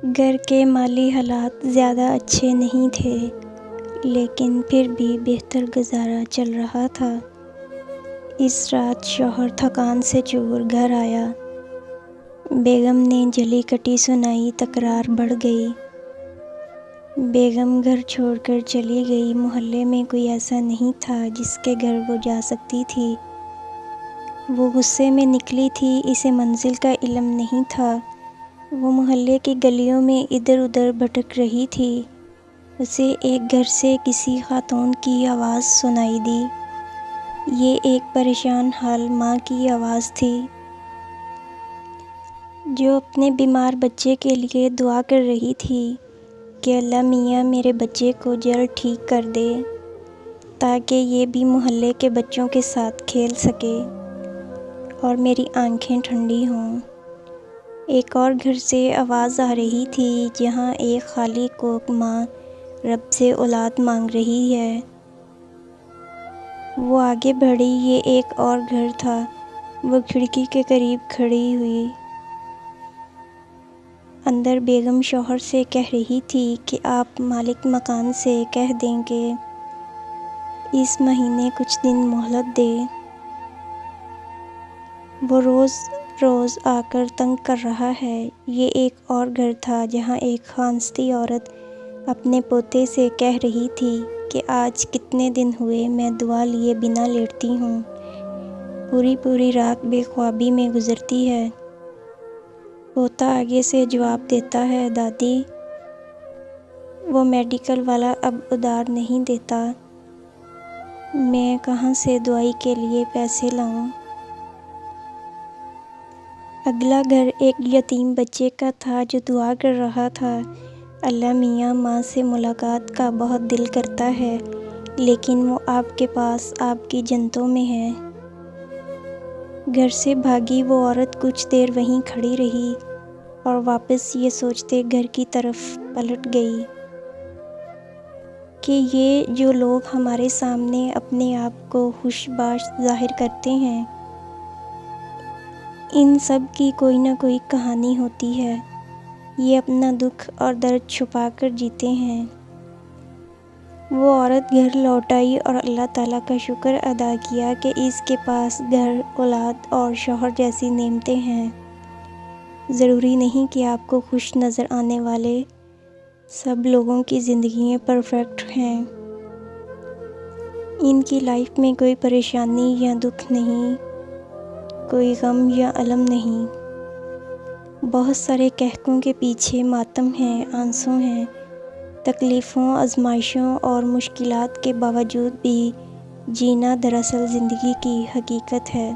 घर के माली हालात ज़्यादा अच्छे नहीं थे, लेकिन फिर भी बेहतर गुजारा चल रहा था। इस रात शौहर थकान से चूर घर आया। बेगम ने जली कटी सुनाई, तकरार बढ़ गई। बेगम घर छोड़कर चली गई। मोहल्ले में कोई ऐसा नहीं था जिसके घर वो जा सकती थी। वो गुस्से में निकली थी, इसे मंजिल का इल्म नहीं था। वो मोहल्ले की गलियों में इधर उधर भटक रही थी। उसे एक घर से किसी खातून की आवाज़ सुनाई दी। ये एक परेशान हाल माँ की आवाज़ थी, जो अपने बीमार बच्चे के लिए दुआ कर रही थी कि अल्लाह मियाँ मेरे बच्चे को जल्द ठीक कर दे, ताकि ये भी मोहल्ले के बच्चों के साथ खेल सके और मेरी आंखें ठंडी हों। एक और घर से आवाज़ आ रही थी, जहाँ एक खाली कोख माँ रब से औलाद मांग रही है। वो आगे बढ़ी। ये एक और घर था। वो खिड़की के करीब खड़ी हुई। अंदर बेगम शौहर से कह रही थी कि आप मालिक मकान से कह दें कि इस महीने कुछ दिन मोहलत दे। वो रोज़ आकर तंग कर रहा है। ये एक और घर था, जहाँ एक खांसती औरत अपने पोते से कह रही थी कि आज कितने दिन हुए मैं दुआ लिए बिना लेटती हूँ। पूरी रात बेख्वाबी में गुजरती है। पोता आगे से जवाब देता है, दादी, वो मेडिकल वाला अब उधार नहीं देता। मैं कहाँ से दवाई के लिए पैसे लाऊं? अगला घर एक यतीम बच्चे का था, जो दुआ कर रहा था, अल्लाह मियाँ माँ से मुलाकात का बहुत दिल करता है, लेकिन वो आपके पास आपकी जन्नतों में है। घर से भागी वो औरत कुछ देर वहीं खड़ी रही और वापस ये सोचते घर की तरफ पलट गई कि ये जो लोग हमारे सामने अपने आप को खुशबाश जाहिर करते हैं, इन सब की कोई ना कोई कहानी होती है। ये अपना दुख और दर्द छुपा कर जीते हैं। वो औरत घर लौट आई और अल्लाह ताला का शुक्र अदा किया कि इसके पास घर, औलाद और शौहर जैसी नेमतें हैं। ज़रूरी नहीं कि आपको खुश नज़र आने वाले सब लोगों की ज़िंदगियाँ परफेक्ट हैं। इनकी लाइफ में कोई परेशानी या दुख नहीं, कोई गम या अलम नहीं। बहुत सारे कहकों के पीछे मातम है, आंसू हैं। तकलीफ़ों, आजमाइशों और मुश्किलात के बावजूद भी जीना दरअसल ज़िंदगी की हकीकत है।